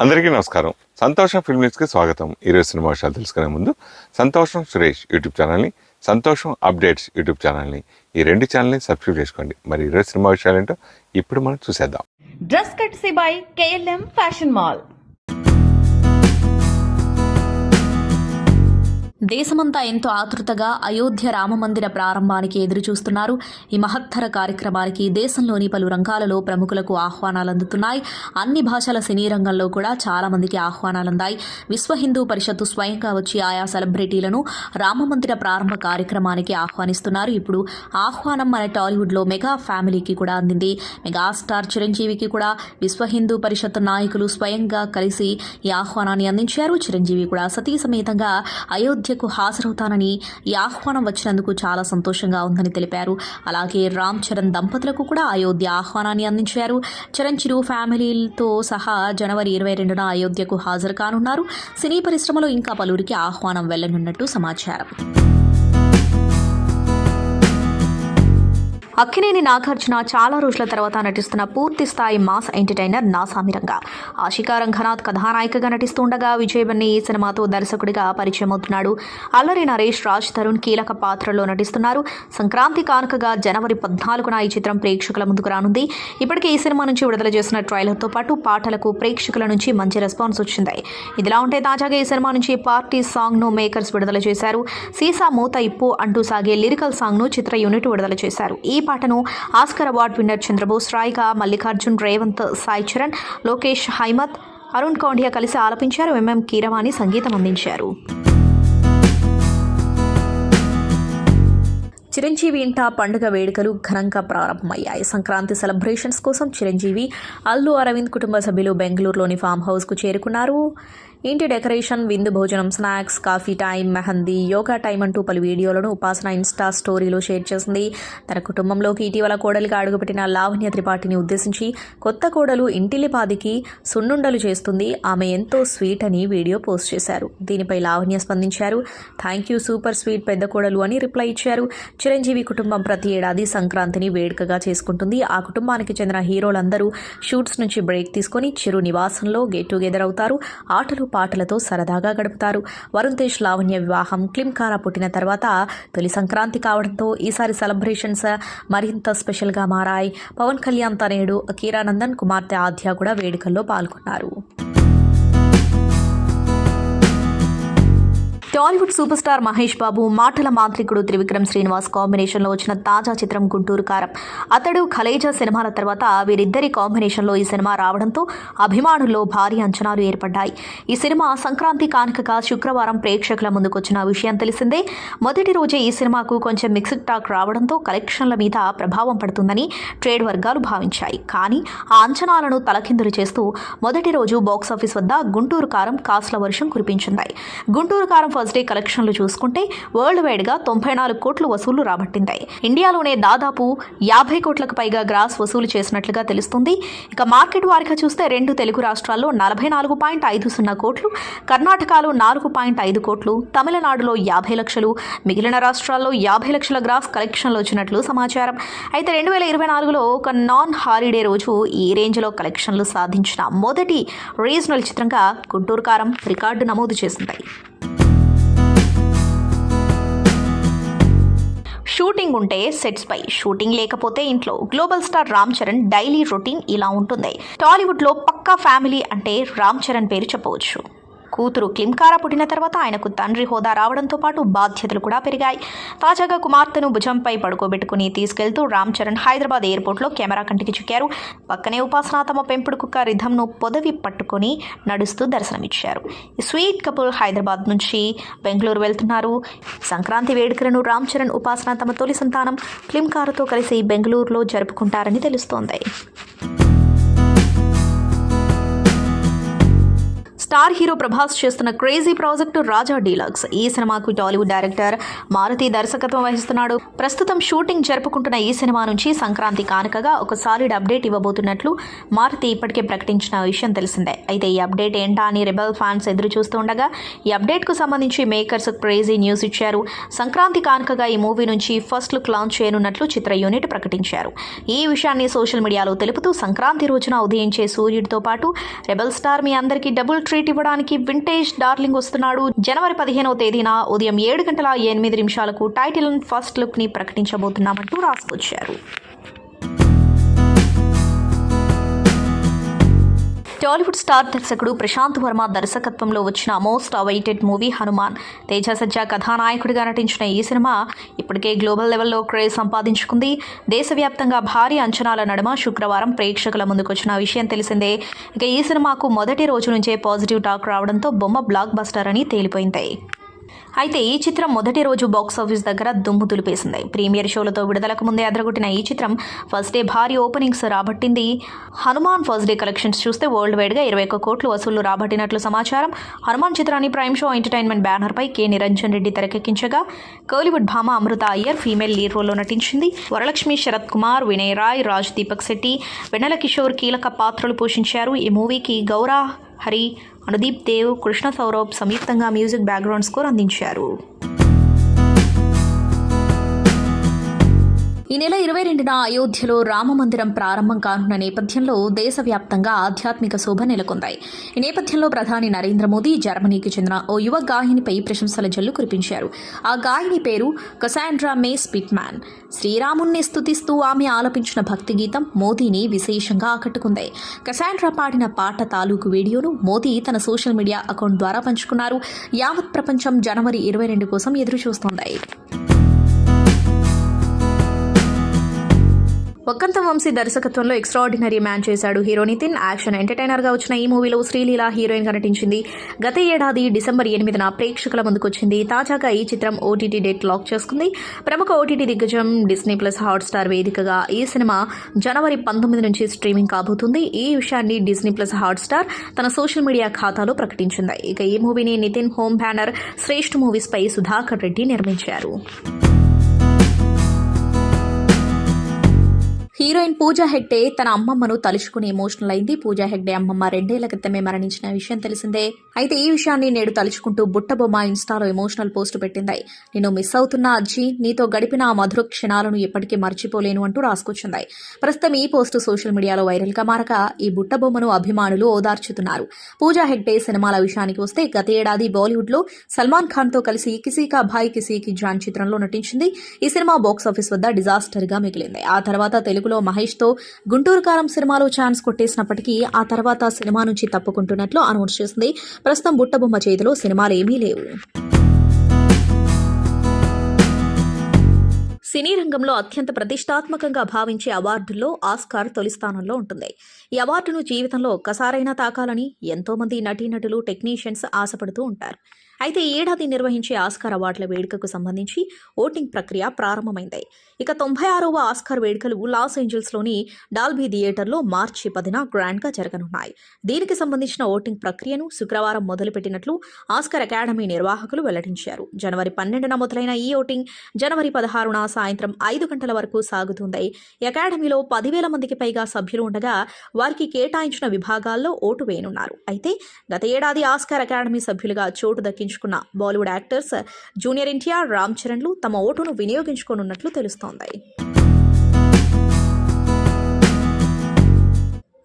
అందరికీ నమస్కారం. సంతోషం ఫిల్మ్ న్యూస్కి స్వాగతం. ఈరోజు సినిమా విషయాలు తెలుసుకునే ముందు సంతోషం సురేష్ యూట్యూబ్ ఛానల్ని, సంతోషం అప్డేట్స్ యూట్యూబ్ ఛానల్ని, ఈ రెండు ఛానల్ని సబ్స్క్రైబ్ చేసుకోండి. మరి ఈరోజు సినిమా విషయాలు ఏంటో ఇప్పుడు మనం చూసేద్దాం. Dress కట్సీ by KLM fashion mall. దేశమంతా ఎంతో ఆతృతగా అయోధ్య రామమందిర ప్రారంభానికి ఎదురు చూస్తున్నారు. ఈ మహత్తర కార్యక్రమానికి దేశంలోని పలు రంగాలలో ప్రముఖులకు ఆహ్వానాలు అందుతున్నాయి. అన్ని భాషల సినీ రంగంలో కూడా చాలా మందికి ఆహ్వానాలు అందాయి. విశ్వ హిందూ పరిషత్తు స్వయంగా వచ్చి ఆయా సెలబ్రిటీలను రామమందిర ప్రారంభ కార్యక్రమానికి ఆహ్వానిస్తున్నారు. ఇప్పుడు ఆహ్వానం మన టాలీవుడ్లో మెగా ఫ్యామిలీకి కూడా అందింది. మెగాస్టార్ చిరంజీవికి కూడా విశ్వ హిందూ పరిషత్తు నాయకులు స్వయంగా కలిసి ఈ ఆహ్వానాన్ని అందించారు. చిరంజీవి కూడా సతీ సమేతంగా అయోధ్య హాజరవుతానని, ఈ ఆహ్వానం వచ్చినందుకు చాలా సంతోషంగా ఉందని తెలిపారు. అలాగే రామ్ చరణ్ దంపతులకు కూడా అయోధ్య ఆహ్వానాన్ని అందించారు. చరణ్ చిరు ఫ్యామిలీతో సహా జనవరి 22న అయోధ్యకు హాజరు కానున్నారు. సినీ పరిశ్రమలో ఇంకా పలువురికి ఆహ్వానం వెళ్లనున్నట్టు సమాచారం. అక్కినేని నాగార్జున చాలా రోజుల తర్వాత నటిస్తున్న పూర్తి స్థాయి మాస్ ఎంటర్టైనర్ నాసామిరంగా. ఆశికా రంగనాథ్ కథానాయికగా నటిస్తుండగా విజయ్ బన్నీ ఈ సినిమాతో దర్శకుడిగా పరిచయం అవుతున్నాడు. అల్లరి నరేష్, రాజ్ తరుణ్ కీలక పాత్రలో నటిస్తున్నారు. సంక్రాంతి కానుకగా జనవరి 14న ఈ చిత్రం ప్రేక్షకుల ముందుకు రానుంది. ఇప్పటికే ఈ సినిమా నుంచి విడుదల చేసిన ట్రైలర్తో పాటు పాటలకు ప్రేక్షకుల నుంచి మంచి రెస్పాన్స్ వచ్చింది. ఇదిలా ఉంటే తాజాగా ఈ సినిమా నుంచి పార్టీ సాంగ్ను మేకర్స్ విడుదల చేశారు. సీసా మూత ఇప్పు అంటూ సాగే లిరికల్ సాంగ్ను చిత్ర యూనిట్ విడుదల చేశారు. ఈ పాటను ఆస్కర్ అవార్డు విన్నర్ చంద్రబోస్ రాయ్గా మల్లికార్జున్, రేవంత్, సాయి చరణ్, లోకేష్ హైమత్, అరుణ్ కౌండియా కలిసి ఆలపించారు. ఎంఎం కీరవాణి సంగీతం అందించారు. చిరంజీవి ఇంట పండుగ వేడుకలు ఘనంగా ప్రారంభమయ్యాయి. సంక్రాంతి సెలబ్రేషన్స్ కోసం చిరంజీవి, అల్లు అరవింద్ కుటుంబ సభ్యులు బెంగళూరులోని ఫామ్ హౌస్కు చేరుకున్నారు. ఇంటి డెకరేషన్, విందు భోజనం, snacks, coffee time, mehndi, yoga time అంటూ పలు వీడియోలను ఉపాసన ఇన్స్టా స్టోరీలో షేర్ చేసింది. తన కుటుంబంలోకి ఇటీవల కోడలిగా అడుగుపెట్టిన లావణ్య త్రిపాఠిని ఉద్దేశించి కొత్త కోడలు ఇంటిల్లిపాదికి సున్నుండలు చేస్తుంది, ఆమె ఎంతో స్వీట్ అని వీడియో పోస్ట్ చేశారు. దీనిపై లావణ్య స్పందించారు. థ్యాంక్ యూ, సూపర్ స్వీట్ పెద్ద కోడలు అని రిప్లై ఇచ్చారు. చిరంజీవి కుటుంబం ప్రతి ఏడాది సంక్రాంతిని వేడుకగా చేసుకుంటుంది. ఆ కుటుంబానికి చెందిన హీరోలందరూ షూట్స్ నుంచి బ్రేక్ తీసుకొని చిరు నివాసంలో గెట్ టుగెదర్ అవుతారు. ఆటలు పాటలతో సరదాగా గడుపుతారు. వరుణ్ తేజ్, లావణ్య వివాహం క్లింకారా పుట్టిన తర్వాత తొలి సంక్రాంతి కావడంతో ఈసారి సెలబ్రేషన్స్ మరింత స్పెషల్గా మారాయి. పవన్ కళ్యాణ్ తనయుడు కీరానందన్ కుమార్తె ఆద్య కూడా వేడుకల్లో పాల్గొన్నారు. టాలీవుడ్ సూపర్ స్టార్ మహేష్ బాబు, మాటల మాంత్రికుడు త్రివిక్రమ్ శ్రీనివాస్ కాంబినేషన్లో వచ్చిన తాజా చిత్రం గుంటూరు కారం. అతడు, ఖలేజా సినిమాల తర్వాత వీరిద్దరి కాంబినేషన్లో ఈ సినిమా రావడంతో అభిమానుల్లో భారీ అంచనాలు ఏర్పడ్డాయి. ఈ సినిమా సంక్రాంతి కానుకగా శుక్రవారం ప్రేక్షకుల ముందుకొచ్చిన విషయం తెలిసిందే. మొదటి రోజే ఈ సినిమాకు కొంచెం మిక్స్డ్ టాక్ రావడంతో కలెక్షన్ల మీద ప్రభావం పడుతుందని ట్రేడ్ వర్గాలు భావించాయి. కానీ ఆ అంచనాలను తలకిందులు చేస్తూ మొదటి రోజు బాక్సాఫీస్ వద్ద గుంటూరు కారం కాసుల వర్షం కురిపించింది. గుంటూరు కారం ఫస్ట్ డే కలెక్షన్లు చూసుకుంటే వరల్డ్ వైడ్ గా 94 కోట్లు వసూలు రాబట్టింది. ఇండియాలోనే దాదాపు 50 కోట్లకు పైగా గ్రాస్ వసూలు చేసినట్లుగా తెలుస్తుంది. ఇక మార్కెట్ వారిగా చూస్తే 2 తెలుగు రాష్ట్రాల్లో 44.50 కోట్లు, కర్ణాటకలో 4.5 కోట్లు, తమిళనాడులో 50 లక్షలు, మిగిలిన రాష్ట్రాల్లో 50 లక్షల గ్రాస్ కలెక్షన్లు వచ్చినట్లు సమాచారం. అయితే 2024లో ఒక నాన్ హాలిడే రోజు ఈ రేంజ్లో కలెక్షన్లు సాధించిన మొదటి రీజనల్ చిత్రంగా గుంటూరు కారం రికార్డు నమోదు చేసింది. షూటింగ్ ఉంటే సెట్స్ పై, షూటింగ్ లేకపోతే ఇంట్లో. Global star Ram Charan daily routine ఇలా ఉంటుంది. టాలీవుడ్లో పక్కా ఫ్యామిలీ అంటే రామ్ చరణ్ పేరు చెప్పవచ్చు. కూతురు క్లింకారా పుట్టిన తర్వాత ఆయనకు తండ్రి హోదా రావడంతో పాటు బాధ్యతలు కూడా పెరిగాయి. తాజాగా కుమార్తెను భుజంపై పడుకోబెట్టుకుని తీసుకెళ్తూ రామ్ చరణ్ హైదరాబాద్ ఎయిర్పోర్ట్లో కెమెరా కంటికి చిక్కారు. పక్కనే ఉపాసన తమ పెంపుడు కుక్క రిధంను పొదవి పట్టుకొని నడుస్తూ దర్శనమిచ్చారు. ఈ స్వీట్ కపుల్ హైదరాబాద్ నుంచి బెంగళూరు వెళ్తున్నారు. సంక్రాంతి వేడుకలను రామ్ చరణ్, ఉపాసన తమ తొలి సంతానం క్లింకారాతో కలిసి బెంగళూరులో జరుపుకుంటారని తెలుస్తోంది. స్టార్ హీరో ప్రభాస్ చేస్తున్న క్రేజీ ప్రాజెక్టు రాజా డీలక్స్. ఈ సినిమాకు టాలీవుడ్ డైరెక్టర్ మారుతి దర్శకత్వం వహిస్తున్నాడు. ప్రస్తుతం షూటింగ్ జరుపుకుంటున్న ఈ సినిమా నుంచి సంక్రాంతి కానుకగా ఒక సాలిడ్ అప్డేట్ ఇవ్వబోతున్నట్లు మారుతి ఇప్పటికే ప్రకటించిన విషయం తెలిసిందే. అయితే ఈ అప్డేట్ ఏంటా అని రెబెల్ ఫ్యాన్స్ ఎదురు చూస్తూ ఉండగా ఈ అప్డేట్కు సంబంధించి మేకర్స్ క్రేజీ న్యూస్ ఇచ్చారు. సంక్రాంతి కానుకగా ఈ మూవీ నుంచి ఫస్ట్ లుక్ లాంచ్ చేయనున్నట్లు చిత్ర యూనిట్ ప్రకటించారు. ఈ విషయాన్ని సోషల్ మీడియాలో తెలుపుతూ సంక్రాంతి రోజున ఉదయించే సూర్యుడితో పాటు రెబెల్ స్టార్ మీ అందరికీ డబుల్ ట్రీట్ ఇవ్వడానికి వింటేజ్ డార్లింగ్ వస్తున్నాడు. జనవరి 15వ తేదీన ఉదయం 7:08 టైటిల్ ఫస్ట్ లుక్ ని ప్రకటించబోతున్నామంటూ రాసుకొచ్చారు. టాలీవుడ్ స్టార్ దర్శకుడు ప్రశాంత్ వర్మ దర్శకత్వంలో వచ్చిన most awaited movie Hanuman. Teja Sajja కథానాయకుడిగా నటించిన ఈ సినిమా ఇప్పటికే గ్లోబల్ లెవెల్లో క్రేజ్ సంపాదించుకుంది. దేశవ్యాప్తంగా భారీ అంచనాల నడుమ శుక్రవారం ప్రేక్షకుల ముందుకొచ్చిన విషయం తెలిసిందే. ఇక ఈ సినిమాకు మొదటి రోజు నుంచే పాజిటివ్ టాక్ రావడంతో బొమ్మ బ్లాక్ బస్టర్ అని తేలిపోయింది. అయితే ఈ చిత్రం మొదటి రోజు బాక్సాఫీస్ దగ్గర దుమ్ము దులిపేసింది. ప్రీమియర్ షోలతో విడుదలకు ముందే అదరగొట్టిన ఈ చిత్రం ఫస్ట్ డే భారీ ఓపెనింగ్స్ రాబట్టింది. హనుమాన్ ఫస్ట్ డే కలెక్షన్స్ చూస్తే వరల్డ్ వైడ్గా 21 కోట్లు వసూళ్లు రాబట్టినట్లు సమాచారం. హనుమాన్ చిత్రాన్ని ప్రైమ్ షో ఎంటర్టైన్మెంట్ బ్యానర్పై కె నిరంజన్ రెడ్డి తెరకెక్కించగా కోలీవుడ్ భామ అమృత అయ్యర్ ఫీమేల్ లీడ్ రోల్లో నటించింది. వరలక్ష్మి, శరత్ కుమార్, వినయ్ రాయ్, రాజ్ దీపక్ శెట్టి, వెన్నెల కిషోర్ కీలక పాత్రలు పోషించారు. ఈ మూవీకి గౌరా హరి, అనుదీప్ దేవ్, కృష్ణ సౌరభ్ సంయుక్తంగా మ్యూజిక్ బ్యాక్గ్రౌండ్ స్కోర్ అందించారు. ఈ నెల 22న అయోధ్యలో రామమందిరం ప్రారంభం కానున్న నేపథ్యంలో దేశవ్యాప్తంగా ఆధ్యాత్మిక శోభ నెలకొంది. ఈ నేపథ్యంలో ప్రధాని నరేంద్ర మోదీ జర్మనీకి చెందిన ఓ యువ గాయనిపై ప్రశంసల జల్లు కురిపించారు. ఆ గాయని పేరు కసాండ్రా మే స్పిట్మ్యాన్. శ్రీరాముణ్ణి స్తుతిస్తూ ఆమె ఆలపించిన భక్తి గీతం మోదీని విశేషంగా ఆకట్టుకుంది. కసాండ్రా పాడిన పాట తాలూకు వీడియోను మోదీ తన సోషల్ మీడియా అకౌంట్ ద్వారా పంచుకున్నారు. యావత్ ప్రపంచం జనవరి 22 కోసం ఎదురు చూస్తోంది. వక్కంత వంశీ దర్శకత్వంలో ఎక్స్ట్రాఆర్డినరీ మ్యాన్ చేశాడు హీరో నితిన్. యాక్షన్ ఎంటర్టైనర్గా వచ్చిన ఈ మూవీలో శ్రీలీల హీరోయిన్గా నటించింది. గత ఏడాది డిసెంబర్ 8న ప్రేక్షకుల ముందుకొచ్చింది. తాజాగా ఈ చిత్రం ఓటీటీ డేట్ లాక్ చేసుకుంది. ప్రముఖ ఓటీటీ దిగ్గజం డిస్నీ ప్లస్ హాట్స్టార్ వేదికగా ఈ సినిమా జనవరి 19 నుంచి స్ట్రీమింగ్ కాబోతుంది. ఈ విషయాన్ని డిస్నీ ప్లస్ హాట్స్టార్ తన సోషల్ మీడియా ఖాతాలో ప్రకటించింది. ఇక ఈ మూవీని నితిన్ హోమ్ బ్యానర్ శ్రేష్ఠ మూవీస్ పై సుధాకర్ రెడ్డి నిర్మించారు. హీరోయిన్ పూజా హెగ్డే తన అమ్మమ్మను తలుచుకుని ఎమోషనల్ అయింది. పూజా హెగ్డే అమ్మమ్మ 2 ఏళ్ల క్రితమే మరణించిన విషయం తెలిసిందే. అయితే ఈ విషయాన్ని నేడు తలుచుకుంటూ బుట్టబొమ్మ ఇన్స్టాలో ఎమోషనల్ పోస్ట్ పెట్టింది. నేను మిస్ అవుతున్నా అజ్జీ, నీతో గడిపిన ఆ మధుర క్షణాలను ఎప్పటికీ మర్చిపోలేను అంటూ రాసుకొచ్చింది. ప్రస్తుతం ఈ పోస్ట్ సోషల్ మీడియాలో వైరల్గా మారక ఈ బుట్టబొమ్మను అభిమానులు ఓదార్చుతున్నారు. పూజా హెగ్డే సినిమాల విషయానికి వస్తే గత ఏడాది బాలీవుడ్లో సల్మాన్ ఖాన్తో కలిసి కిసీ కా భాయ్ కిసీ కి జాన్ చిత్రంలో నటించింది. ఈ సినిమా బాక్సాఫీస్ వద్ద డిజాస్టర్గా మిగిలింది. ఆ తర్వాత తెలుగులో మహేష్తో గుంటూరు కారం సినిమాలో ఛాన్స్ కొట్టేసినప్పటికీ ఆ తర్వాత సినిమా నుంచి తప్పుకుంటున్నట్లు అనౌన్స్ చేసింది. ప్రస్తుతం బుట్టబొమ్మ చేతిలో సినిమాలు ఏమీ లేవు. సినీ రంగంలో అత్యంత ప్రతిష్టాత్మకంగా భావించే అవార్డుల్లో ఆస్కార్ తొలి స్థానంలో ఉంటుంది. ఈ అవార్డును జీవితంలో ఒక్కసారైనా తాకాలని ఎంతోమంది నటీనటులు, టెక్నీషియన్స్ ఆశపడుతూ ఉంటారు. అయితే ఈ ఏడాది నిర్వహించే ఆస్కార్ అవార్డుల వేడుకకు సంబంధించి ఓటింగ్ ప్రక్రియ ప్రారంభమైంది. ఇక 96వ ఆస్కార్ వేడుకలు లాస్ ఏంజల్స్లోని డాల్బీ థియేటర్లో మార్చి 10న గ్రాండ్గా జరగనున్నాయి. దీనికి సంబంధించిన ఓటింగ్ ప్రక్రియను శుక్రవారం మొదలుపెట్టినట్లు ఆస్కార్ అకాడమీ నిర్వాహకులు వెల్లడించారు. జనవరి 12న మొదలైన ఈ ఓటింగ్ జనవరి 16న సాయంత్రం 5 గంటల వరకు సాగుతుంది. ఈ అకాడమీలో 10,000 మందికి పైగా సభ్యులు ఉండగా వారికి కేటాయించిన విభాగాల్లో ఓటు వేయనున్నారు. అయితే గత ఏడాది ఆస్కార్ అకాడమీ సభ్యులుగా చోటు దక్కించుకున్న బాలీవుడ్ యాక్టర్స్ జూనియర్ ఎన్టీఆర్, రామ్ చరణ్లు తమ ఓటును వినియోగించుకోనున్నట్లు తెలుస్తోంది.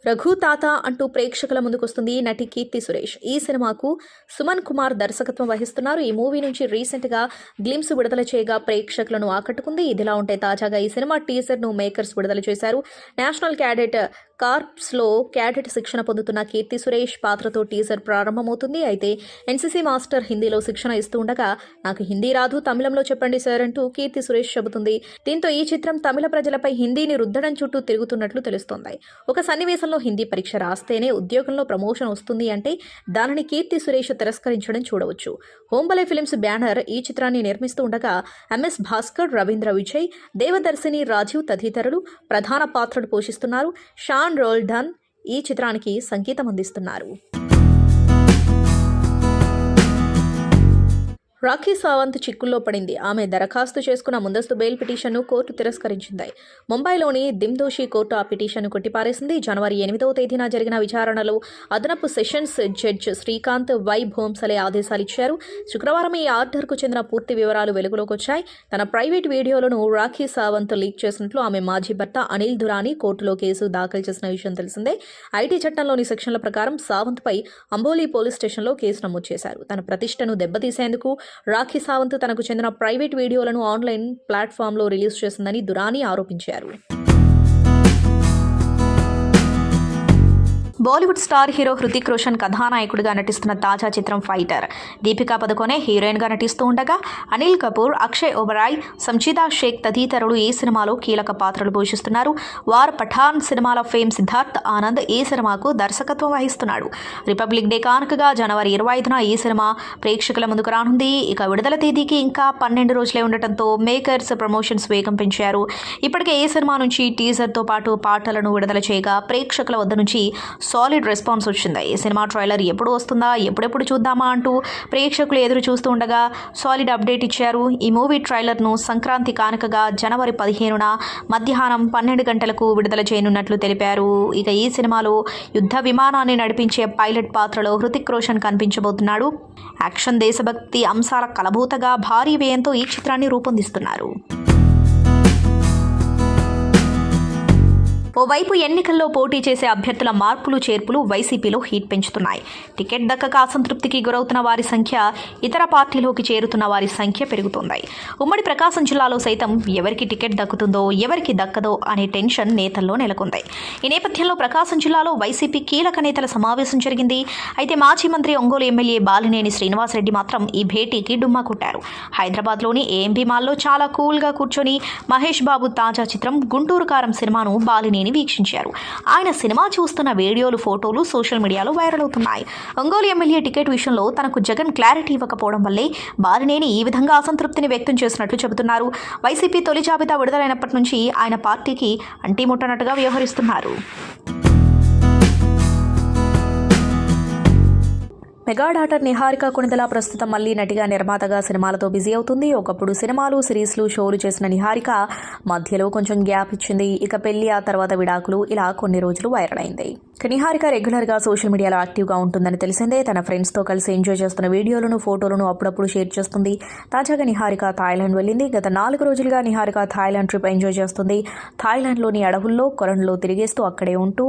రఘు తాత అంటూ ప్రేక్షకుల ముందుకొస్తుంది నటి కీర్తి సురేష్. ఈ సినిమాకు సుమన్ కుమార్ దర్శకత్వం వహిస్తున్నారు. ఈ మూవీ నుంచి రీసెంట్గా గ్లిమ్స్ విడుదల చేయగా ప్రేక్షకులను ఆకట్టుకుంది. ఇదిలా ఉంటే తాజాగా ఈ సినిమా టీజర్ను మేకర్స్ విడుదల చేశారు. నేషనల్ క్యాడెట్ కార్ప్స్లో క్యాడెట్ శిక్షణ పొందుతున్న కీర్తి సురేష్ పాత్రతో టీజర్ ప్రారంభమవుతుంది. అయితే ఎన్సీసీ మాస్టర్ హిందీలో శిక్షణ ఇస్తూ ఉండగా నాకు హిందీ రాదు, తమిళంలో చెప్పండి సార్ అంటూ కీర్తి సురేష్ చెబుతుంది. దీంతో ఈ చిత్రం తమిళ ప్రజలపై హిందీని రుద్దడం చుట్టూ తిరుగుతున్నట్లు తెలుస్తోంది. ఒక సన్నివేశంలో హిందీ పరీక్ష రాస్తేనే ఉద్యోగంలో ప్రమోషన్ వస్తుంది అంటే దానిని కీర్తి సురేష్ తిరస్కరించడం చూడవచ్చు. హోంబలే ఫిల్మ్స్ బ్యానర్ ఈ చిత్రాన్ని నిర్మిస్తూ ఉండగా ఎంఎస్ భాస్కర్, రవీంద్ర విజయ్, దేవదర్శిని, రాజీవ్ తదితరులు ప్రధాన పాత్రలు పోషిస్తున్నారు. షాన్ రోల్డన్ ఈ చిత్రానికి సంగీతం అందిస్తున్నారు. రాఖీ సావంత్ చిక్కుల్లో పడింది. ఆమె దరఖాస్తు చేసుకున్న ముందస్తు బెయిల్ పిటిషన్ను కోర్టు తిరస్కరించింది. ముంబైలోని దిమ్దోషి కోర్టు ఆ పిటిషన్ను కొట్టిపారేసింది. జనవరి 8వ తేదీన జరిగిన విచారణలో అదనపు సెషన్స్ జడ్జి శ్రీకాంత్ వై భోంసలే ఆదేశాలిచ్చారు. శుక్రవారం ఈ ఆర్డర్కు చెందిన పూర్తి వివరాలు వెలుగులోకి వచ్చాయి. తన ప్రైవేట్ వీడియోలను రాఖీ సావంత్ లీక్ చేసినట్లు ఆమె మాజీ భర్త అనిల్ దురాని కోర్టులో కేసు దాఖలు చేసిన విషయం తెలిసిందే. ఐటీ చట్టంలోని సెక్షన్ల ప్రకారం సావంత్పై అంబోలి పోలీస్ స్టేషన్లో కేసు నమోదు చేశారు. తన ప్రతిష్టను దెబ్బతీసేందుకు రాఖీ సావంత్ తనకు చెందిన ప్రైవేట్ వీడియోలను ఆన్లైన్ ప్లాట్ఫామ్లో రిలీజ్ చేసిందని దురాని ఆరోపించారు. బాలీవుడ్ స్టార్ హీరో హృతిక్ రోషన్ కథానాయకుడిగా నటిస్తున్న తాజా చిత్రం ఫైటర్. దీపికా పదుకొనే హీరోయిన్గా నటిస్తూ ఉండగా అనిల్ కపూర్, అక్షయ్ ఒబరాయ్, సంచిదా షేక్ తదితరులు ఈ సినిమాలో కీలక పాత్రలు పోషిస్తున్నారు. వార్ పఠాన్ సినిమాల ఫేమ్ సిద్ధార్థ్ ఆనంద్ ఈ సినిమాకు దర్శకత్వం వహిస్తున్నాడు. రిపబ్లిక్ డే కానుకగా జనవరి 25న ఈ సినిమా ప్రేక్షకుల ముందుకు రానుంది. ఇక విడుదల తేదీకి ఇంకా 12 రోజులే ఉండటంతో మేకర్స్ ప్రమోషన్స్ వేగం పెంచారు. ఇప్పటికే ఈ సినిమా నుంచి టీజర్తో పాటు పాటలను విడుదల చేయగా ప్రేక్షకుల వద్ద నుంచి సాలిడ్ రెస్పాన్స్ వచ్చింది. ఈ సినిమా ట్రైలర్ ఎప్పుడు వస్తుందా, ఎప్పుడెప్పుడు చూద్దామా అంటూ ప్రేక్షకులు ఎదురు చూస్తూ ఉండగా సాలిడ్ అప్డేట్ ఇచ్చారు. ఈ మూవీ ట్రైలర్ను సంక్రాంతి కానుకగా జనవరి 15న మధ్యాహ్నం 12 గంటలకు విడుదల చేయనున్నట్లు తెలిపారు. ఇక ఈ సినిమాలో యుద్ధ విమానాన్ని నడిపించే పైలట్ పాత్రలో హృతిక్ రోషన్ కనిపించబోతున్నాడు. యాక్షన్, దేశభక్తి అంశాల కలబోతగా భారీ వ్యయంతో ఈ చిత్రాన్ని రూపొందిస్తున్నారు. ఓవైపు ఎన్నికల్లో పోటీ చేసే అభ్యర్థుల మార్పులు చేర్పులు వైసీపీలో హీట్ పెంచుతున్నాయి. టికెట్ దక్కక అసంతృప్తికి గురవుతున్న వారి సంఖ్య, ఇతర పార్టీలోకి చేరుతున్న వారి సంఖ్య పెరుగుతోంది. ఉమ్మడి ప్రకాశం జిల్లాలో సైతం ఎవరికి టికెట్ దక్కుతుందో, ఎవరికి దక్కదో అనే టెన్షన్ నేతల్లో నెలకొంది. ఈ నేపథ్యంలో ప్రకాశం జిల్లాలో వైసీపీ కీలక నేతల సమావేశం జరిగింది. అయితే మాజీ మంత్రి ఒంగోలు ఎమ్మెల్యే బాలినేని శ్రీనివాసరెడ్డి మాత్రం ఈ భేటీకి డుమ్మా కొట్టారు. హైదరాబాద్లోని ఏఎంబీ మాల్లో చాలా కూల్గా కూర్చొని మహేష్ బాబు తాజా చిత్రం గుంటూరు కారం సినిమాను బాలినేని వీక్షించారు. ఆయన సినిమా చూస్తున్న వీడియోలు, ఫోటోలు సోషల్ మీడియాలో వైరల్ అవుతున్నాయి. ఒంగోలు ఎమ్మెల్యే టికెట్ విషయంలో తనకు జగన్ క్లారిటీ ఇవ్వకపోవడం వల్లే బాలినేని ఈ విధంగా అసంతృప్తిని వ్యక్తం చేసినట్లు చెబుతున్నారు. వైసీపీ తొలి జాబితా విడుదలైనప్పటి నుంచి ఆయన పార్టీకి అంటిముట్టనట్టుగా వ్యవహరిస్తున్నారు. మెగా డాటర్ నిహారిక కొణిదెల ప్రస్తుతం మళ్ళీ నటిగా, నిర్మాతగా సినిమాలతో బిజీ అవుతుంది. ఒకప్పుడు సినిమాలు, సిరీస్లు, షోలు చేసిన నిహారిక మధ్యలో కొంచెం గ్యాప్ ఇచ్చింది. ఇక పెళ్లి, ఆ తర్వాత విడాకులు, ఇలా కొన్ని రోజులు వైరల్ అయింది. నిహారిక రెగ్యులర్గా సోషల్ మీడియాలో యాక్టివ్గా ఉంటుందని తెలిసిందే. తన ఫ్రెండ్స్తో కలిసి ఎంజాయ్ చేస్తున్న వీడియోలను, ఫోటోలను అప్పుడప్పుడు షేర్ చేస్తుంది. తాజాగా నిహారిక థాయిలాండ్ వెళ్ళింది. గత 4 రోజులుగా నిహారిక థాయిలాండ్ ట్రిప్ ఎంజాయ్ చేస్తుంది. థాయిలాండ్లోని అడవుల్లో, కొలనులో తిరిగేస్తూ, అక్కడే ఉంటూ,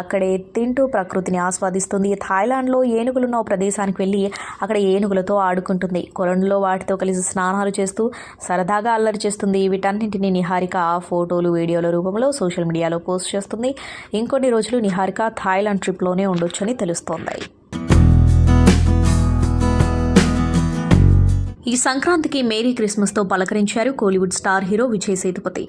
అక్కడే తింటూ ప్రకృతిని ఆస్వాదిస్తుంది. థాయిలాండ్లో ఏనుగులున్న ప్రదేశానికి వెళ్ళి అక్కడ ఏనుగులతో ఆడుకుంటుంది. కొలనులో వాటితో కలిసి స్నానాలు చేస్తూ సరదాగా అల్లరి చేస్తుంది. వీటన్నింటినీ నిహారిక ఫోటోలు, వీడియోల రూపంలో సోషల్ మీడియాలో పోస్ట్ చేస్తుంది. ఇంకొన్ని రోజులు నిహారిక థాయిలాండ్ ట్రిప్లోనే ఉండొచ్చని తెలుస్తోంది. ఈ సంక్రాంతికి మేరీ క్రిస్మస్తో పలకరించారు కోలీవుడ్ స్టార్ హీరో విజయ్ సేతుపతి.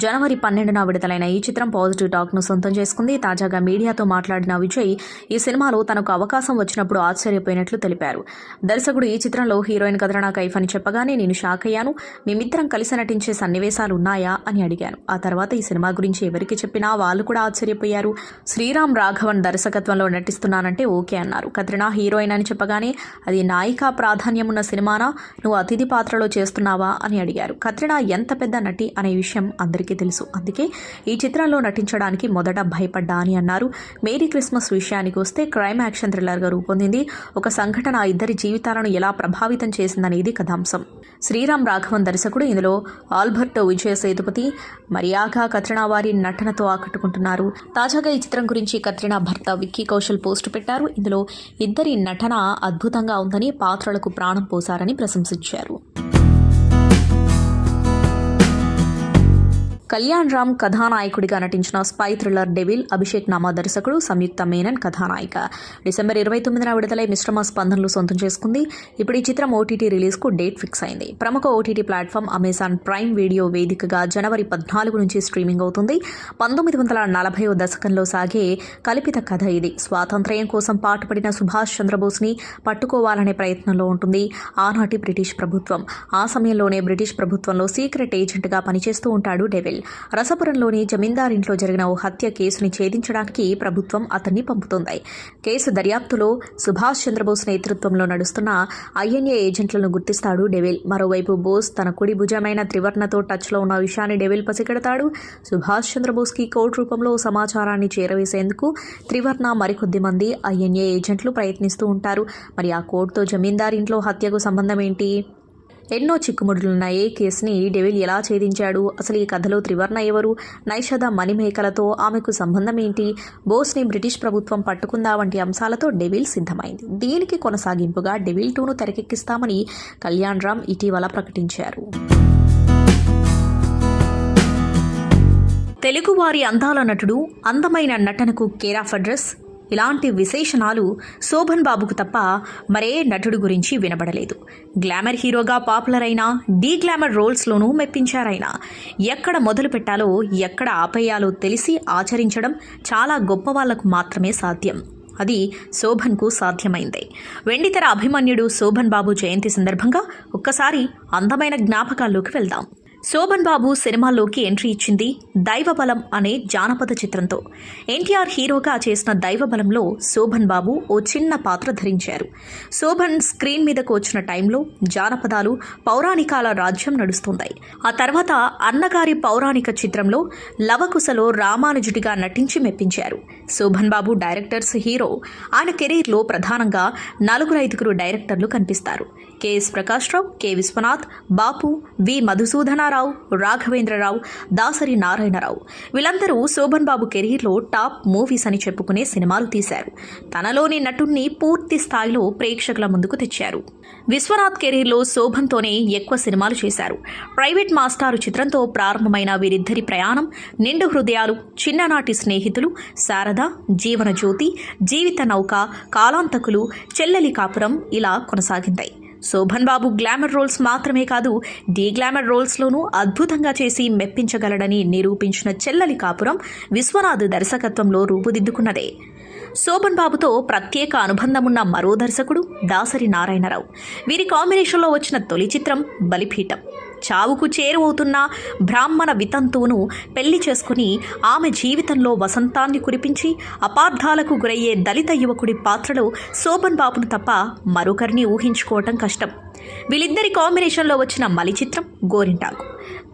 జనవరి 12న విడుదలైన ఈ చిత్రం పాజిటివ్ టాక్ను సొంతం చేసుకుంది. తాజాగా మీడియాతో మాట్లాడిన విజయ్ ఈ సినిమాలో తనకు అవకాశం వచ్చినప్పుడు ఆశ్చర్యపోయినట్లు తెలిపారు. దర్శకుడు ఈ చిత్రంలో హీరోయిన్ కత్రినా కైఫ్ అని చెప్పగానే నేను షాక్ అయ్యాను. మేమిద్దరం కలిసి నటించే సన్నివేశాలు ఉన్నాయా అని అడిగాను. ఆ తర్వాత ఈ సినిమా గురించి ఎవరికి చెప్పినా వాళ్ళు కూడా ఆశ్చర్యపోయారు. శ్రీరామ్ రాఘవన్ దర్శకత్వంలో నటిస్తున్నానంటే ఓకే అన్నారు. కత్రినా హీరోయిన్ అని చెప్పగానే అది నాయికా ప్రాధాన్యం ఉన్న సినిమానా, నువ్వు అతిథి పాత్రలో చేస్తున్నావా అని అడిగారు. కత్రినా ఎంత పెద్ద నటి అనే విషయం అందరికీ తెలుసు. అందుకే ఈ చిత్రంలో నటించడానికి మొదట భయపడ్డా అని అన్నారు. మేరీ క్రిస్మస్ విషయానికి వస్తే క్రైమ్ యాక్షన్ థ్రిల్లర్గా రూపొందింది. ఒక సంఘటన ఇద్దరి జీవితాలను ఎలా ప్రభావితం చేసిందనేది కథాంశం. శ్రీరామ్ రాఘవన్ దర్శకుడు. ఇందులో ఆల్బర్ట్ విజయ్ సేతుపతి, మరియాగా కత్రినా వారి నటనతో ఆకట్టుకుంటున్నారు. తాజాగా ఈ చిత్రం గురించి కత్రినా భర్త విక్కీ కౌశల్ పోస్టు పెట్టారు. ఇందులో ఇద్దరి నటన అద్భుతంగా ఉందని, పాత్రలకు ప్రాణం పోసారని ప్రశంసించారు. కళ్యాణ్ రామ్ కథానాయకుడిగా నటించిన spy thriller devil Abhishek Nama దర్శకుడు, సంయుక్త మేనన్ కథానాయిక. డిసెంబర్ 29న విడుదలై మిశ్రమ స్పందనలు సొంతం చేసుకుంది. ఇప్పుడు ఈ చిత్రం ఓటీటీ రిలీజ్కు డేట్ ఫిక్స్ అయింది. ప్రముఖ OTT platform Amazon prime video వేదికగా జనవరి 14 నుంచి స్ట్రీమింగ్ అవుతుంది. 1940వ దశకంలో సాగే కల్పిత కథ ఇది. స్వాతంత్ర్యం కోసం పాటుపడిన సుభాష్ చంద్రబోస్ని పట్టుకోవాలనే ప్రయత్నంలో ఉంటుంది ఆనాటి బ్రిటిష్ ప్రభుత్వం. ఆ సమయంలోనే బ్రిటిష్ ప్రభుత్వంలో సీక్రెట్ ఏజెంట్గా పనిచేస్తూ ఉంటాడు డెవిల్. రసపురంలోని జమీందార్ ఇంట్లో జరిగిన ఓ హత్య కేసుని ఛేదించడానికి ప్రభుత్వం అతన్ని పంపుతోంది. కేసు దర్యాప్తులో సుభాష్ చంద్రబోస్ నేతృత్వంలో నడుస్తున్న ఐఎన్ఏ ఏజెంట్లను గుర్తిస్తాడు డెవిల్. మరోవైపు బోస్ తన కుడి భుజమైన త్రివర్ణతో టచ్లో ఉన్న విషయాన్ని డెవిల్ పసిగడతాడు. సుభాష్ చంద్రబోస్కి కోడ్ రూపంలో సమాచారాన్ని చేరవేసేందుకు త్రివర్ణ మరికొద్ది మంది ఐఎన్ఏ ఏజెంట్లు ప్రయత్నిస్తూ ఉంటారు. మరి ఆ కోడ్తో జమీందార్ ఇంట్లో హత్యకు సంబంధం ఏంటి? ఎన్నో చిక్కుముడులున్న ఏ కేసుని డెవిల్ ఎలా ఛేదించాడు? అసలు ఈ కథలో త్రివర్ణ ఎవరు? నైషద మణిమేకలతో ఆమెకు సంబంధం ఏంటి? బోస్ని బ్రిటిష్ ప్రభుత్వం పట్టుకుందా వంటి అంశాలతో డెవిల్ సిద్ధమైంది. దీనికి కొనసాగింపుగా డెవిల్ 2ను తెరకెక్కిస్తామని కళ్యాణ్ రామ్ ఇటీవల ప్రకటించారు. తెలుగువారి అందాల నటుడు, అందమైన నటనకు కేరాఫ్ అడ్రస్, ఇలాంటి విశేషణాలు శోభన్ బాబుకు తప్ప మరే నటుడు గురించి వినబడలేదు. గ్లామర్ హీరోగా పాపులర్ అయిన డీ గ్లామర్ రోల్స్లోనూ మెప్పించారాయన. ఎక్కడ మొదలు పెట్టాలో ఎక్కడ ఆపేయాలో తెలిసి ఆచరించడం చాలా గొప్ప వాళ్లకు మాత్రమే సాధ్యం. అది శోభన్కు సాధ్యమైందే. వెండితెర అభిమన్యుడు శోభన్ బాబు జయంతి సందర్భంగా ఒక్కసారి అందమైన జ్ఞాపకాల్లోకి వెళ్దాం. శోభన్ బాబు సినిమాల్లోకి ఎంట్రీ ఇచ్చింది దైవబలం అనే జానపద చిత్రంతో. ఎన్టీఆర్ హీరోగా చేసిన దైవబలంలో శోభన్ బాబు ఓ చిన్న పాత్ర ధరించారు. శోభన్ స్క్రీన్ మీదకు వచ్చిన టైంలో జానపదాలు, పౌరాణికాల రాజ్యం నడుస్తుంది. ఆ తర్వాత అన్నగారి పౌరాణిక చిత్రంలో లవకుశలో రామానుజుడిగా నటించి మెప్పించారు. శోభన్ బాబు డైరెక్టర్స్ హీరో. ఆయన కెరీర్లో ప్రధానంగా 4-5 డైరెక్టర్లు కనిపిస్తారు. కెఎస్ ప్రకాష్ రావు, కె విశ్వనాథ్, బాపు, వి మధుసూదనారావు, రాఘవేంద్రరావు, దాసరి నారాయణరావు. వీళ్ళందరూ శోభన్ బాబు కెరీర్లో టాప్ మూవీస్ అని చెప్పుకునే సినిమాలు తీశారు. తనలోని నటుణ్ణి పూర్తి స్థాయిలో ప్రేక్షకుల ముందుకు తెచ్చారు. విశ్వనాథ్ కెరీర్లో శోభన్తోనే ఎక్కువ సినిమాలు చేశారు. ప్రైవేట్ మాస్టారు చిత్రంతో ప్రారంభమైన వీరిద్దరి ప్రయాణం నిండు హృదయాలు, చిన్ననాటి స్నేహితులు, శారద, జీవన జ్యోతి, జీవిత నౌక, కాలాంతకులు, చెల్లెలి కాపురం ఇలా కొనసాగింది. శోభన్ బాబు గ్లామర్ రోల్స్ మాత్రమే కాదు, డీ గ్లామర్ రోల్స్లోనూ అద్భుతంగా చేసి మెప్పించగలడని నిరూపించిన చెల్లెలి కాపురం విశ్వనాథ్ దర్శకత్వంలో రూపుదిద్దుకున్నదే. శోభన్ బాబుతో ప్రత్యేక అనుబంధమున్న మరో దర్శకుడు దాసరి నారాయణరావు. వీరి కాంబినేషన్లో వచ్చిన తొలి చిత్రం బలిపీఠం. చావుకు చేరువవుతున్న బ్రాహ్మణ వితంతువును పెళ్లి చేసుకుని ఆమె జీవితంలో వసంతాన్ని కురిపించి అపార్థాలకు గురయ్యే దళిత యువకుడి పాత్రలో శోభన్ బాబును తప్ప మరొకరిని ఊహించుకోవటం కష్టం. వీళ్ళిద్దరి కాంబినేషన్లో వచ్చిన మలి చిత్రం గోరింటాకు.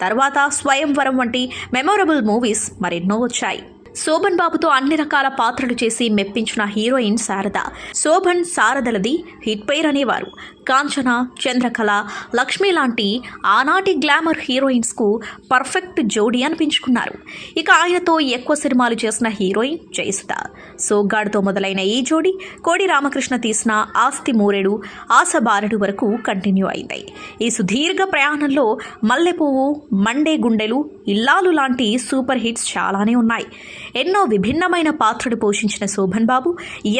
తర్వాత స్వయంవరం వంటి మెమొరబుల్ మూవీస్ మరెన్నో వచ్చాయి. శోభన్ బాబుతో అన్ని రకాల పాత్రలు చేసి మెప్పించిన హీరోయిన్ శారద. శోభన్ శారదలది హిట్ పేర్ అనేవారు. కాంచన, చంద్రకళ, లక్ష్మి లాంటి ఆనాటి గ్లామర్ హీరోయిన్స్కు పర్ఫెక్ట్ జోడీ అనిపించుకున్నారు. ఇక ఆయనతో ఎక్కువ సినిమాలు చేసిన హీరోయిన్ జయసుధ. సోగ్గాడుతో మొదలైన ఈ జోడీ కోడి రామకృష్ణ తీసిన ఆస్తి మూరెడు, ఆశ బారెడు వరకు కంటిన్యూ అయింది. ఈ సుదీర్ఘ ప్రయాణంలో మల్లెపువ్వు, మండే గుండెలు, ఇల్లాలు లాంటి సూపర్ హిట్స్ చాలానే ఉన్నాయి. ఎన్నో విభిన్నమైన పాత్రలు పోషించిన శోభన్ బాబు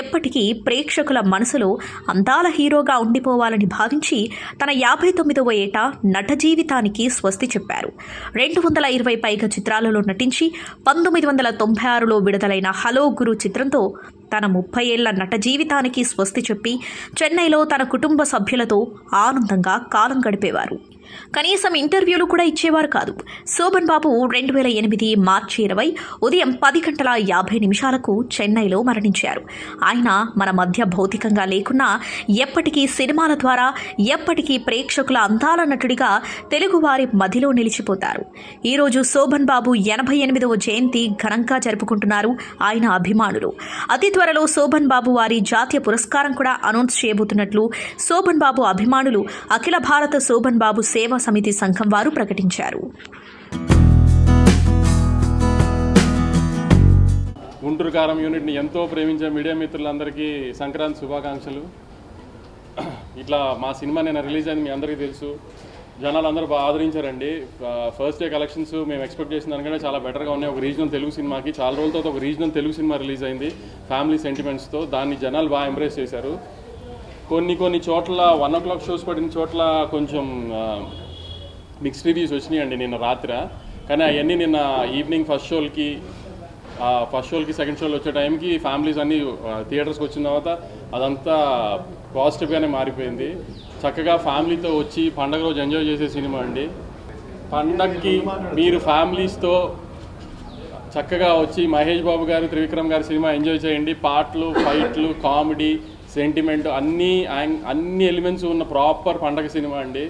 ఎప్పటికీ ప్రేక్షకుల మనసులో అందాల హీరోగా ఉండిపోవాలని భావించి తన 59వ ఏట నట జీవితానికి స్వస్తి చెప్పారు. 220 పైగా చిత్రాలలో నటించి 1996లో విడుదలైన హలో గురు చిత్రంతో తన 30 ఏళ్ల నట జీవితానికి స్వస్తి చెప్పి చెన్నైలో తన కుటుంబ సభ్యులతో ఆనందంగా కాలం గడిపేవారు. కనీసం ఇంటర్వ్యూలు కూడా ఇచ్చేవారు కాదు. శోభన్ బాబు 2008 మార్చి 20 ఉదయం 10:50 చెన్నైలో మరణించారు. ఆయన మన మధ్య భౌతికంగా లేకున్నా ఎప్పటికీ సినిమాల ద్వారా ఎప్పటికీ ప్రేక్షకుల అందాల నటుడిగా తెలుగువారి మదిలో నిలిచిపోతారు. ఈరోజు శోభన్ బాబు 88వ జయంతి ఘనంగా జరుపుకుంటున్నారు ఆయన అభిమానులు. అతి త్వరలో శోభన్ బాబు వారి జాతీయ పురస్కారం కూడా అనౌన్స్ చేయబోతున్నట్లు శోభన్ బాబు అభిమానులు అఖిల భారత శోభన్ బాబు సేవా సమితి సంఘం వారు ప్రకటించారు. గుంటూరు కారం యూనిట్ని ఎంతో ప్రేమించే మీడియా మిత్రులందరికీ సంక్రాంతి శుభాకాంక్షలు. ఇట్లా మా సినిమా నేను రిలీజ్ అయింది మీ అందరికీ తెలుసు. జనాలు అందరూ బాగా ఆదరించారండి. ఫస్ట్ డే కలెక్షన్స్ మేము ఎక్స్పెక్ట్ చేసిన దానికంటే చాలా బెటర్గా ఉన్నాయి. ఒక రీజనల్ తెలుగు సినిమాకి చాలా రోజులతో ఒక రీజనల్ తెలుగు సినిమా రిలీజ్ అయింది ఫ్యామిలీ సెంటిమెంట్స్తో. దాన్ని జనాలు బాగా ఎంబ్రేస్ చేశారు. కొన్ని చోట్ల 1 o'clock షోస్ పడిన చోట్ల కొంచెం మిక్స్డ్ రివ్యూస్ వచ్చినాయండి నిన్న రాత్రి. కానీ అవన్నీ నిన్న ఈవినింగ్ ఫస్ట్ షోలకి సెకండ్ షోలు వచ్చే టైంకి ఫ్యామిలీస్ అన్నీ థియేటర్స్కి వచ్చిన తర్వాత అదంతా పాజిటివ్గానే మారిపోయింది. చక్కగా ఫ్యామిలీతో వచ్చి పండగ రోజు ఎంజాయ్ చేసే సినిమా అండి. పండక్కి మీరు ఫ్యామిలీస్తో చక్కగా వచ్చి మహేష్ బాబు గారు త్రివిక్రమ్ గారి సినిమా ఎంజాయ్ చేయండి. పాటలు, ఫైట్లు, కామెడీ, సెంటిమెంట్ అన్ని ఎలిమెంట్స్ ఉన్న ప్రాపర్ పండగ సినిమా అండి.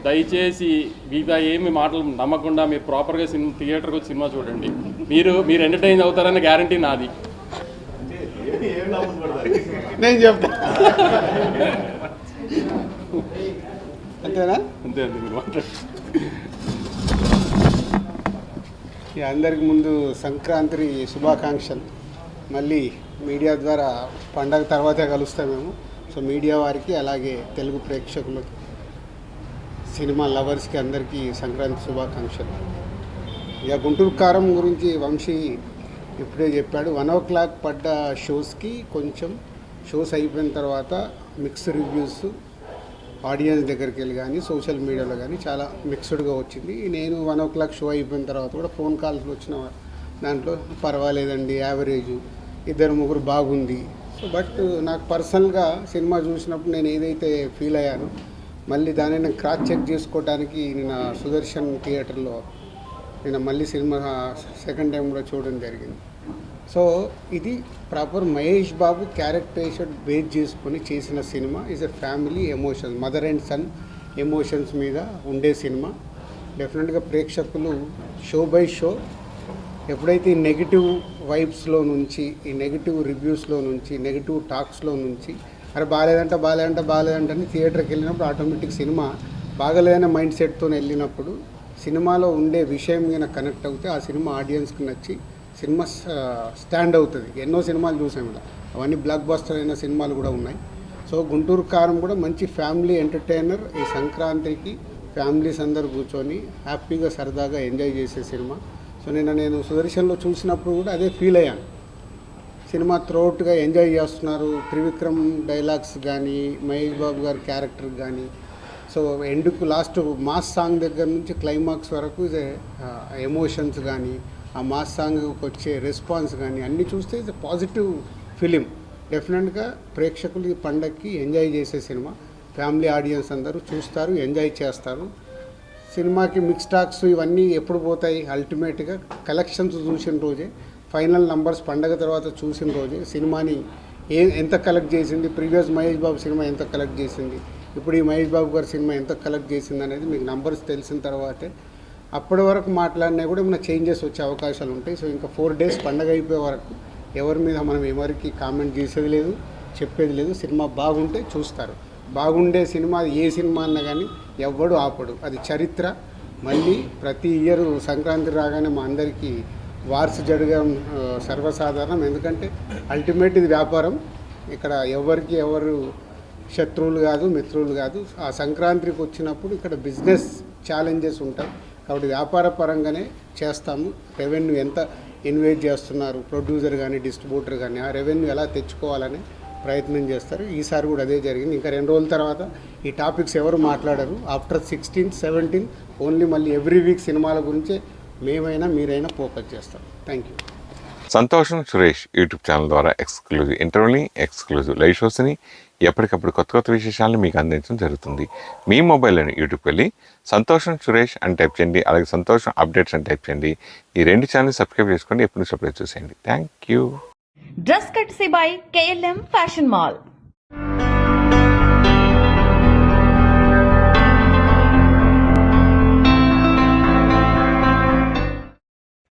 దయచేసి మిగతా ఏమి మాటలు నమ్మకుండా మీరు ప్రాపర్గా థియేటర్కి వచ్చి సినిమా చూడండి. మీరు ఎంటర్టైన్ అవుతారన్న గ్యారంటీ నాది. నేను చెప్తా అంతేనా? అంతే మీరు మాట్లాడు. అందరికి ముందు సంక్రాంతి శుభాకాంక్షలు. మళ్ళీ మీడియా ద్వారా పండగ తర్వాతే కలుస్తాం మేము. సో మీడియా వారికి అలాగే తెలుగు ప్రేక్షకులకి సినిమా లవర్స్కి అందరికీ సంక్రాంతి శుభాకాంక్షలు. ఇక గుంటూరు కారం గురించి వంశీ ఇప్పుడే చెప్పాడు. 1 పడ్డ షోస్కి కొంచెం షోస్ అయిపోయిన తర్వాత మిక్స్ రివ్యూస్ ఆడియన్స్ దగ్గరికి వెళ్ళి కానీ సోషల్ మీడియాలో కానీ చాలా మిక్స్డ్గా వచ్చింది. నేను 1 షో అయిపోయిన తర్వాత కూడా ఫోన్ కాల్స్ వచ్చిన దాంట్లో పర్వాలేదండి, యావరేజ్, 2-3 బాగుంది. సో బట్ నాకు పర్సనల్గా సినిమా చూసినప్పుడు నేను ఏదైతే ఫీల్ అయ్యానో మళ్ళీ దాన్ని నేను క్రాస్ చెక్ చేసుకోవడానికి నిన్న సుదర్శన్ థియేటర్లో నేను మళ్ళీ సినిమా సెకండ్ టైం కూడా చూడడం జరిగింది. సో ఇది proper Mahesh Babu characterization base చేసుకొని చేసిన సినిమా. Is a family emotions, mother and son emotions మీద ఉండే సినిమా. డెఫినెట్గా ప్రేక్షకులు షో బై షో ఎప్పుడైతే ఈ నెగిటివ్ వైబ్స్లో నుంచి, ఈ నెగిటివ్ రివ్యూస్లో నుంచి, నెగిటివ్ టాక్స్లో నుంచి అరే బాగాలేదంటే అని థియేటర్కి వెళ్ళినప్పుడు ఆటోమేటిక్ సినిమా బాగలేదనే మైండ్ సెట్తో వెళ్ళినప్పుడు సినిమాలో ఉండే విషయం మీద కనెక్ట్ అవుతే ఆ సినిమా ఆడియన్స్కి నచ్చి సినిమా స్టాండ్ అవుతుంది. ఎన్నో సినిమాలు చూసాం ఇలా, అవన్నీ బ్లాక్ బస్టర్ అయిన సినిమాలు కూడా ఉన్నాయి. సో గుంటూరు కారం కూడా మంచి ఫ్యామిలీ ఎంటర్టైనర్. ఈ సంక్రాంతికి ఫ్యామిలీస్ అందరూ కూర్చొని హ్యాపీగా సరదాగా ఎంజాయ్ చేసే సినిమా. సో నేను సుదర్శన్లో చూసినప్పుడు కూడా అదే ఫీల్ అయ్యాను. సినిమా త్రూఅవుట్గా ఎంజాయ్ చేస్తున్నారు. త్రివిక్రమ్ డైలాగ్స్ కానీ, మహేష్ బాబు గారి క్యారెక్టర్ కానీ, సో ఎండుకు లాస్ట్ మాస్ సాంగ్ దగ్గర నుంచి క్లైమాక్స్ వరకు ఎమోషన్స్ కానీ, ఆ మాస్ సాంగ్కి వచ్చే రెస్పాన్స్ కానీ అన్నీ చూస్తే ఇది పాజిటివ్ ఫిలిం. డెఫినెట్గా ప్రేక్షకులు ఈ పండగకి ఎంజాయ్ చేసే సినిమా. ఫ్యామిలీ ఆడియన్స్ అందరూ చూస్తారు, ఎంజాయ్ చేస్తారు. సినిమాకి మిక్స్ టాక్స్ ఇవన్నీ ఎప్పుడు పోతాయి? అల్టిమేట్గా కలెక్షన్స్ చూసిన రోజే, ఫైనల్ నంబర్స్ పండగ తర్వాత చూసిన రోజే సినిమాని ఎంత కలెక్ట్ చేసింది, ప్రీవియస్ మహేష్ బాబు సినిమా ఎంత కలెక్ట్ చేసింది, ఇప్పుడు ఈ మహేష్ బాబు గారి సినిమా ఎంత కలెక్ట్ చేసింది అనేది మీకు నంబర్స్ తెలిసిన తర్వాతే అప్పటి వరకు మాట్లాడినా కూడా ఏమైనా చేంజెస్ వచ్చే అవకాశాలు ఉంటాయి. సో ఇంకా 4 days పండగ అయిపోయే వరకు ఎవరి మీద మనం ఎవరికి కామెంట్ చేసేది లేదు, చెప్పేది లేదు. సినిమా బాగుంటే చూస్తారు. బాగుండే సినిమా ఏ సినిమా అన్నా కానీ ఎవ్వడు ఆపడు, అది చరిత్ర. మళ్ళీ ప్రతి ఇయర్ సంక్రాంతి రాగానే మా అందరికీ వార్స్ జరగడం సర్వసాధారణం. ఎందుకంటే అల్టిమేట్ ఇది వ్యాపారం. ఇక్కడ ఎవరు శత్రువులు కాదు, మిత్రులు కాదు. ఆ సంక్రాంతికి వచ్చినప్పుడు ఇక్కడ బిజినెస్ ఛాలెంజెస్ ఉంటాయి కాబట్టి వ్యాపార పరంగానే చేస్తాము. రెవెన్యూ ఎంత ఇన్వెస్ట్ చేస్తున్నారు ప్రొడ్యూసర్ కానీ డిస్ట్రిబ్యూటర్ కానీ, ఆ రెవెన్యూ ఎలా తెచ్చుకోవాలని ప్రయత్నం చేస్తారు. ఈసారి కూడా అదే జరిగింది. ఇంకా 2 రోజుల తర్వాత ఈ టాపిక్స్ ఎవరు మాట్లాడరు. ఆఫ్టర్ 16th, 17th ఓన్లీ మళ్ళీ ఎవ్రీ వీక్ సినిమాల గురించే మేమైనా మీరైనా ఫోకస్ చేస్తాం. Thank you. సంతోషం సురేష్ యూట్యూబ్ ఛానల్ ద్వారా ఎక్స్క్లూజివ్ ఇంటర్వ్యూని, ఎక్స్క్లూజివ్ లైవ్ షోస్ని, ఎప్పటికప్పుడు కొత్త విశేషాలను మీకు అందించడం జరుగుతుంది. మీ మొబైల్లోని యూట్యూబ్కి వెళ్ళి సంతోషం సురేష్ అని టైప్ చేయండి, అలాగే సంతోషం అప్డేట్స్ అని టైప్ చేయండి. ఈ 2 ఛానల్ సబ్స్క్రైబ్ చేసుకోండి, ఎప్పుడు సబ్స్క్రైబ్ చూసేయండి. Thank you. Dress కట్సీ by KLM fashion mall.